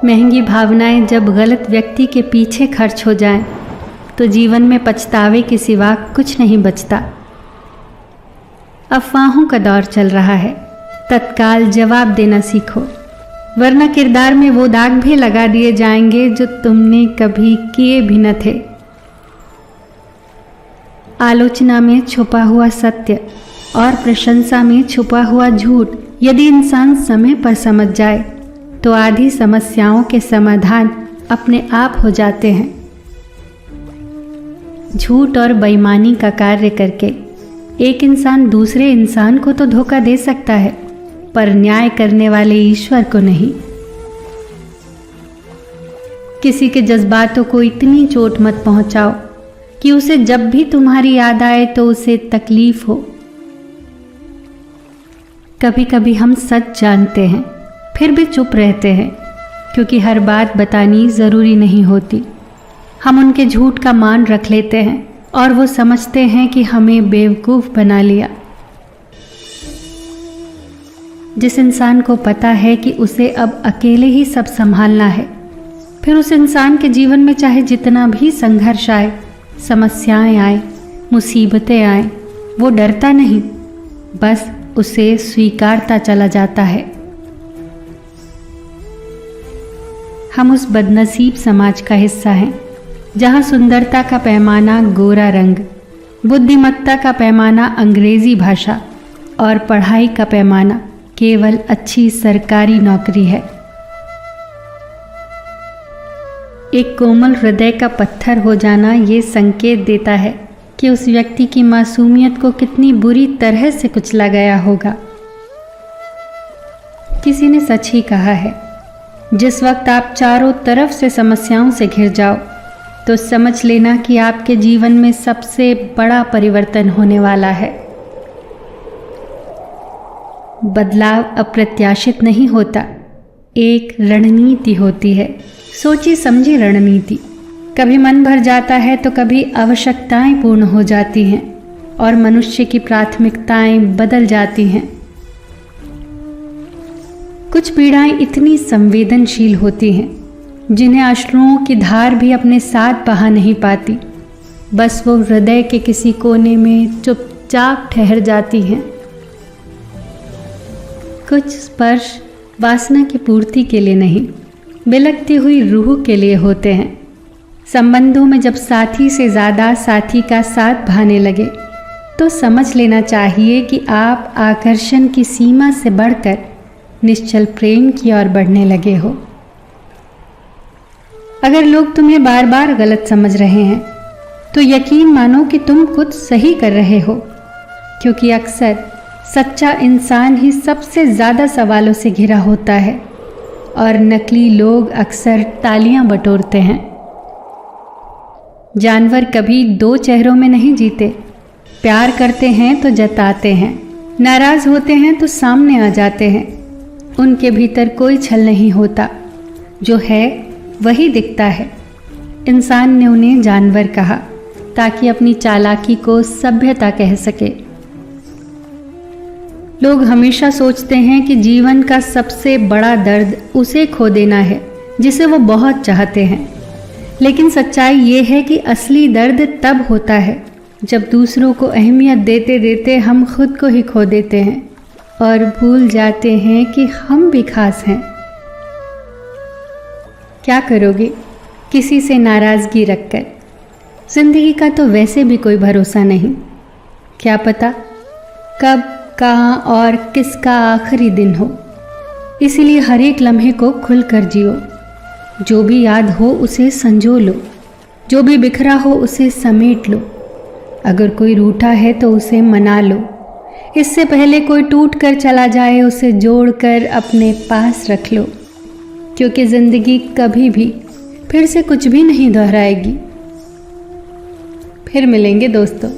महंगी भावनाएं जब गलत व्यक्ति के पीछे खर्च हो जाएं, तो जीवन में पछतावे के सिवा कुछ नहीं बचता। अफवाहों का दौर चल रहा है, तत्काल जवाब देना सीखो, वरना किरदार में वो दाग भी लगा दिए जाएंगे जो तुमने कभी किए भी न थे। आलोचना में छुपा हुआ सत्य और प्रशंसा में छुपा हुआ झूठ यदि इंसान समय पर समझ जाए तो आधी समस्याओं के समाधान अपने आप हो जाते हैं। झूठ और बेईमानी का कार्य करके एक इंसान दूसरे इंसान को तो धोखा दे सकता है, पर न्याय करने वाले ईश्वर को नहीं। किसी के जज्बातों को इतनी चोट मत पहुंचाओ कि उसे जब भी तुम्हारी याद आए तो उसे तकलीफ हो। कभी कभी हम सच जानते हैं फिर भी चुप रहते हैं, क्योंकि हर बात बतानी जरूरी नहीं होती। हम उनके झूठ का मान रख लेते हैं और वो समझते हैं कि हमें बेवकूफ़ बना लिया। जिस इंसान को पता है कि उसे अब अकेले ही सब संभालना है, फिर उस इंसान के जीवन में चाहे जितना भी संघर्ष आए, समस्याएं आए, मुसीबतें आए, वो डरता नहीं, बस उसे स्वीकारता चला जाता है। हम उस बदनसीब समाज का हिस्सा हैं जहाँ सुंदरता का पैमाना गोरा रंग, बुद्धिमत्ता का पैमाना अंग्रेजी भाषा और पढ़ाई का पैमाना केवल अच्छी सरकारी नौकरी है। एक कोमल हृदय का पत्थर हो जाना ये संकेत देता है कि उस व्यक्ति की मासूमियत को कितनी बुरी तरह से कुचला गया होगा। किसी ने सच ही कहा है, जिस वक्त आप चारों तरफ से समस्याओं से घिर जाओ तो समझ लेना कि आपके जीवन में सबसे बड़ा परिवर्तन होने वाला है। बदलाव अप्रत्याशित नहीं होता, एक रणनीति होती है, सोची समझी रणनीति। कभी मन भर जाता है तो कभी आवश्यकताएं पूर्ण हो जाती हैं और मनुष्य की प्राथमिकताएं बदल जाती हैं। कुछ पीड़ाएं इतनी संवेदनशील होती हैं जिन्हें अश्रुओं की धार भी अपने साथ बहा नहीं पाती, बस वो हृदय के किसी कोने में चुपचाप ठहर जाती हैं। कुछ स्पर्श वासना की पूर्ति के लिए नहीं, बिलखती हुई रूह के लिए होते हैं। संबंधों में जब साथी से ज़्यादा साथी का साथ बहाने लगे तो समझ लेना चाहिए कि आप आकर्षण की सीमा से बढ़कर निश्चल प्रेम की ओर बढ़ने लगे हो। अगर लोग तुम्हें बार बार गलत समझ रहे हैं तो यकीन मानो कि तुम कुछ सही कर रहे हो, क्योंकि अक्सर सच्चा इंसान ही सबसे ज़्यादा सवालों से घिरा होता है और नकली लोग अक्सर तालियां बटोरते हैं। जानवर कभी दो चेहरों में नहीं जीते, प्यार करते हैं तो जताते हैं, नाराज होते हैं तो सामने आ जाते हैं। उनके भीतर कोई छल नहीं होता, जो है वही दिखता है। इंसान ने उन्हें जानवर कहा ताकि अपनी चालाकी को सभ्यता कह सके। लोग हमेशा सोचते हैं कि जीवन का सबसे बड़ा दर्द उसे खो देना है जिसे वो बहुत चाहते हैं, लेकिन सच्चाई ये है कि असली दर्द तब होता है जब दूसरों को अहमियत देते देते हम खुद को ही खो देते हैं और भूल जाते हैं कि हम भी खास हैं। क्या करोगे किसी से नाराज़गी रखकर? जिंदगी का तो वैसे भी कोई भरोसा नहीं, क्या पता कब, कहाँ और किसका आखिरी दिन हो। इसीलिए हर एक लम्हे को खुलकर जियो। जो भी याद हो उसे संजो लो, जो भी बिखरा हो उसे समेट लो। अगर कोई रूठा है तो उसे मना लो। इससे पहले कोई टूट कर चला जाए उसे जोड़कर अपने पास रख लो, क्योंकि ज़िंदगी कभी भी फिर से कुछ भी नहीं दोहराएगी। फिर मिलेंगे दोस्तों।